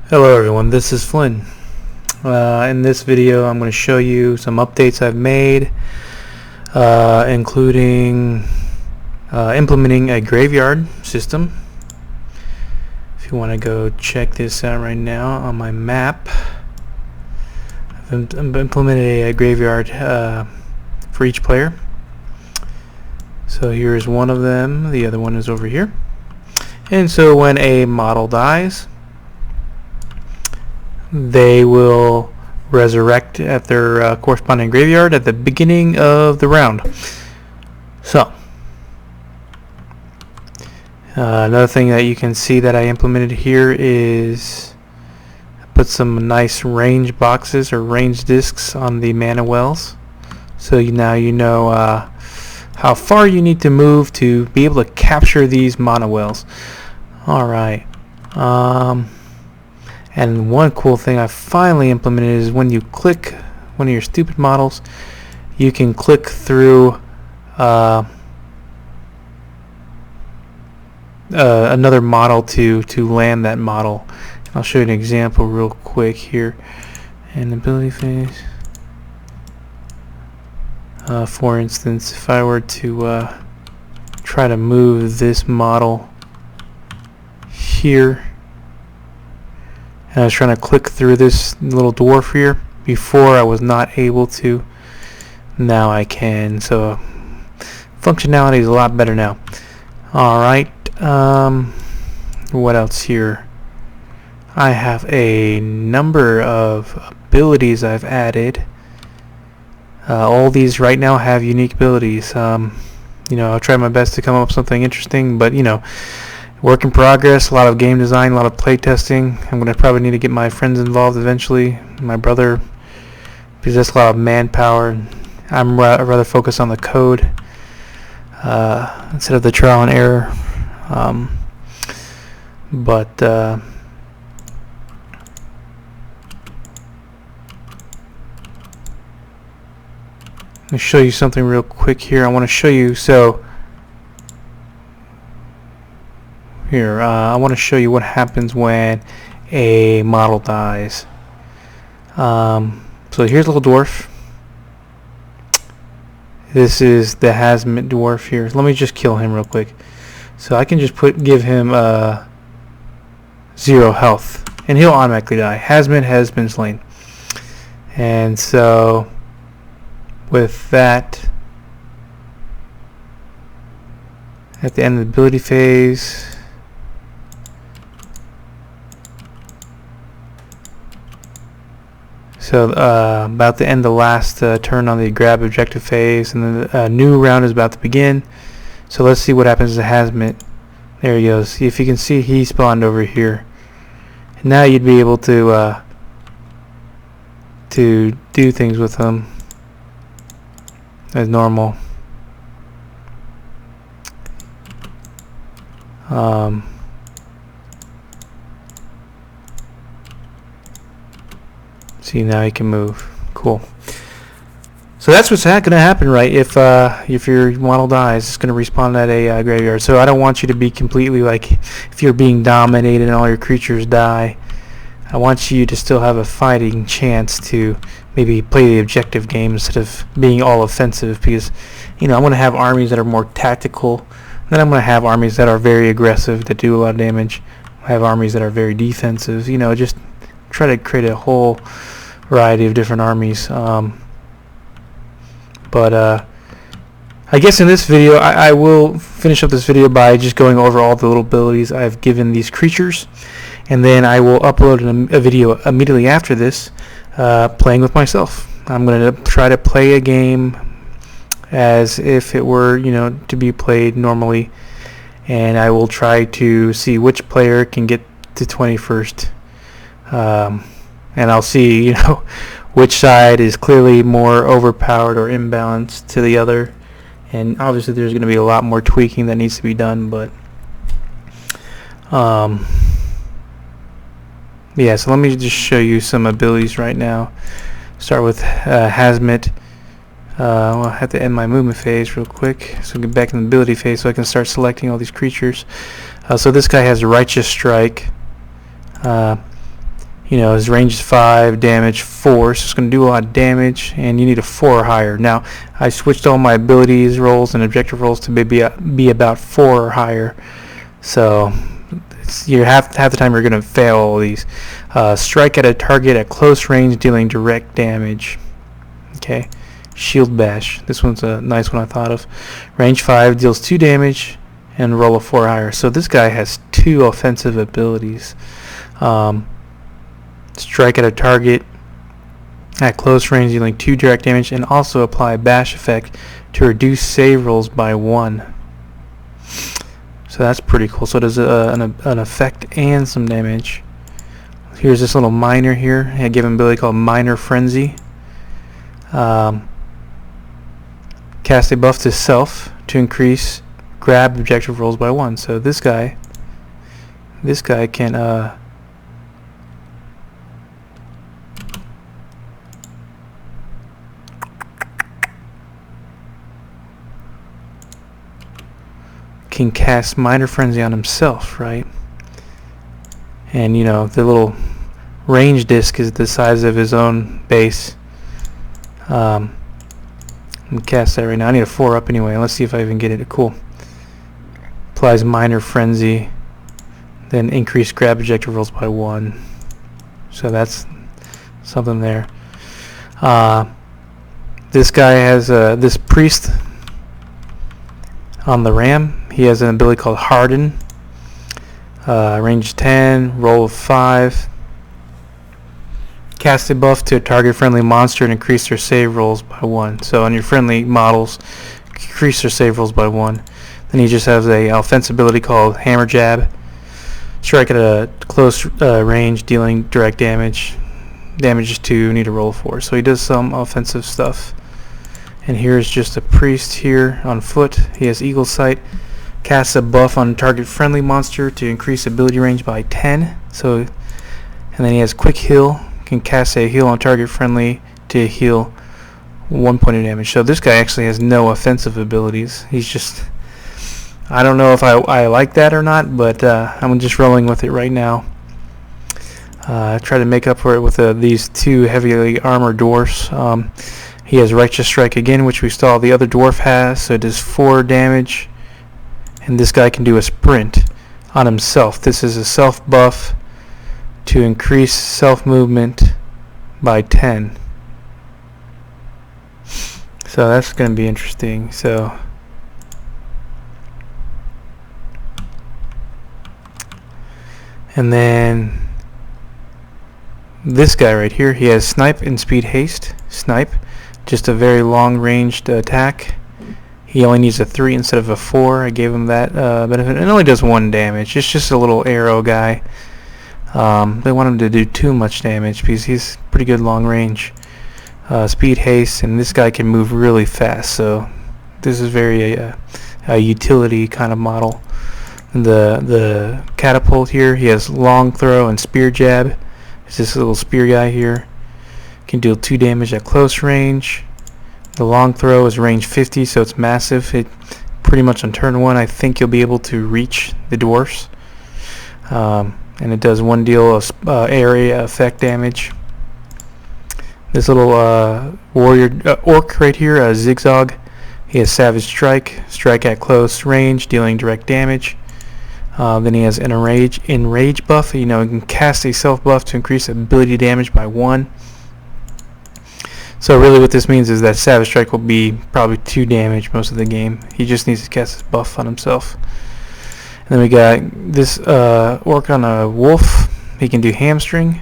Hello everyone, this is Flynn. In this video I'm going to show you some updates I've made, including implementing a graveyard system. If you want to go check this out right now on my map, I've implemented a graveyard for each player. So here's one of them, the other one is over here. And so when a model dies, they will resurrect at their corresponding graveyard at the beginning of the round. So another thing that you can see that I implemented here is I put some nice range boxes or range discs on the mana wells, so now you know how far you need to move to be able to capture these mana wells. Alright, and one cool thing I finally implemented is when you click one of your stupid models, you can click through another model to land that model. I'll show you an example real quick here. And ability phase. For instance, if I were to try to move this model here, and I was trying to click through this little dwarf here. Before I was not able to. Now I can. So functionality is a lot better now. Alright. What else here? I have a number of abilities I've added. All these right now have unique abilities. I'll try my best to come up with something interesting, but work in progress, a lot of game design, a lot of play testing. I'm going to probably need to get my friends involved eventually, my brother, because that's a lot of manpower. I'm rather focused on the code instead of the trial and error. Let me show you something real quick here. I want to show you, I want to show you what happens when a model dies. So here's a little dwarf. This is the Hazmat dwarf here. Let me just kill him real quick. So I can just give him 0 health, and he'll automatically die. Hazmat has been slain. And so with that, at the end of the ability phase, so about to end the last turn on the grab objective phase, and then a new round is about to begin. So let's see what happens to Hazmat. There he goes. If you can see, he spawned over here. And now you'd be able to do things with him as normal. See, now he can move. Cool. So that's what's going to happen, right? If your model dies, it's going to respawn at a graveyard. So I don't want you to be completely like, if you're being dominated and all your creatures die, I want you to still have a fighting chance to maybe play the objective game instead of being all offensive, because I'm going to have armies that are more tactical, then I'm going to have armies that are very aggressive that do a lot of damage. I have armies that are very defensive. Just try to create a whole variety of different armies. I guess in this video I will finish up this video by just going over all the little abilities I've given these creatures, and then I will upload a video immediately after this playing with myself. I'm going to try to play a game as if it were to be played normally, and I will try to see which player can get to 21st, and I'll see which side is clearly more overpowered or imbalanced to the other. And obviously there's going to be a lot more tweaking that needs to be done, but yeah, so let me just show you some abilities right now. Start with Hazmat. I'll have to end my movement phase real quick, so get back in the ability phase so I can start selecting all these creatures. So this guy has Righteous Strike. You know, his range is 5, damage 4, so it's going to do a lot of damage, and you need a 4 or higher. Now, I switched all my abilities rolls and objective rolls to be about 4 or higher, so you half the time you're going to fail all these. Strike at a target at close range, dealing direct damage. Okay, Shield Bash. This one's a nice one I thought of. Range 5, deals 2 damage, and roll a 4 or higher. So this guy has 2 offensive abilities. Strike at a target at close range, dealing 2 direct damage, and also apply bash effect to reduce save rolls by 1. So that's pretty cool. So it does an effect and some damage. Here's this little miner here. I give him an ability called Miner Frenzy. Cast a buff to self to increase grab objective rolls by 1. So this guy can cast Miner Frenzy on himself, right? And you know, the little range disc is the size of his own base. I'm gonna cast that right now. I need a 4 up anyway. Let's see if I even get it. Cool. Applies Miner Frenzy, then increase grab objective rolls by 1. So that's something there. This guy has this priest on the ram. He has an ability called Harden. Range 10, roll of 5. Cast a buff to a target friendly monster and increase their save rolls by 1. So on your friendly models, increase their save rolls by 1. Then he just has a offense ability called Hammer Jab. Strike at a close range, dealing direct damage. Damage is 2, need a roll 4. So he does some offensive stuff. And here's just a priest here on foot. He has Eagle Sight. Casts a buff on target friendly monster to increase ability range by 10. So, and then he has Quick Heal. Can cast a heal on target friendly to heal 1 point of damage. So this guy actually has no offensive abilities. He's just, I don't know if I like that or not, but I'm just rolling with it right now. I try to make up for it with these 2 heavily armored dwarfs. He has Righteous Strike again, which we saw the other dwarf has, so it does 4 damage. And this guy can do a sprint on himself. This is a self buff to increase self movement by 10. So that's going to be interesting. So and then this guy right here, he has Snipe and Speed Haste. Snipe, just a very long ranged attack. He only needs a 3 instead of a 4. I gave him that benefit. It only does 1 damage. It's just a little arrow guy. They want him to do too much damage because he's pretty good long range. Speed Haste, and this guy can move really fast. So this is very a utility kind of model. And the catapult here, he has Long Throw and Spear Jab. It's this little spear guy here. Can deal 2 damage at close range. The Long Throw is range 50, so it's massive. It pretty much on turn 1, I think you'll be able to reach the dwarfs. And it does 1 deal of area effect damage. This little warrior orc right here, Zigzag, he has Savage Strike, strike at close range, dealing direct damage. Then he has Enrage buff. You know, he can cast a self buff to increase ability damage by 1. So really what this means is that Savage Strike will be probably 2 damage most of the game. He just needs to cast his buff on himself. And then we got this orc on a wolf. He can do Hamstring.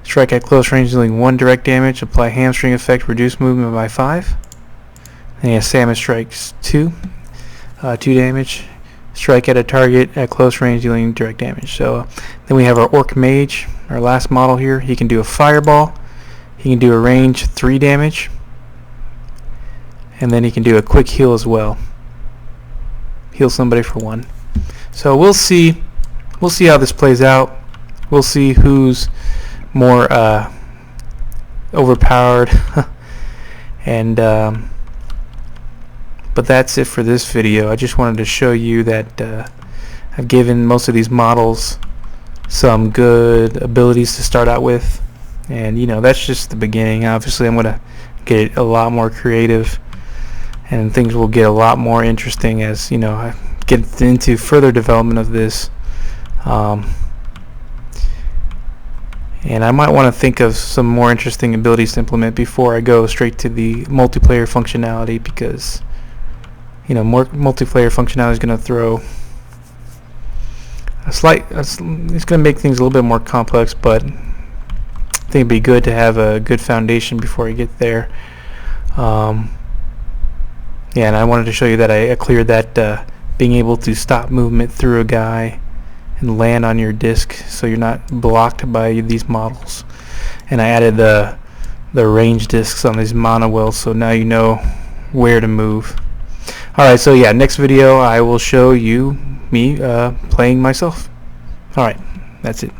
Strike at close range, dealing 1 direct damage. Apply Hamstring effect, reduce movement by 5. Then he has Salmon Strikes 2. 2 damage. Strike at a target at close range, dealing direct damage. So then we have our Orc Mage, our last model here. He can do a Fireball. He can do a range 3 damage, and then he can do a quick heal as well. Heal somebody for 1. So we'll see how this plays out. We'll see who's more overpowered. And but that's it for this video. I just wanted to show you that I've given most of these models some good abilities to start out with, and you know, that's just the beginning. Obviously I'm gonna get a lot more creative, and things will get a lot more interesting as, you know, I get into further development of this. And I might want to think of some more interesting abilities to implement before I go straight to the multiplayer functionality, because, you know, more multiplayer functionality is going to throw it's going to make things a little bit more complex, but I think it'd be good to have a good foundation before I get there. Yeah, and I wanted to show you that I cleared that being able to stop movement through a guy and land on your disc so you're not blocked by these models. And I added the range discs on these monowells, so now you know where to move. Alright, so yeah, next video I will show you me playing myself. Alright, that's it.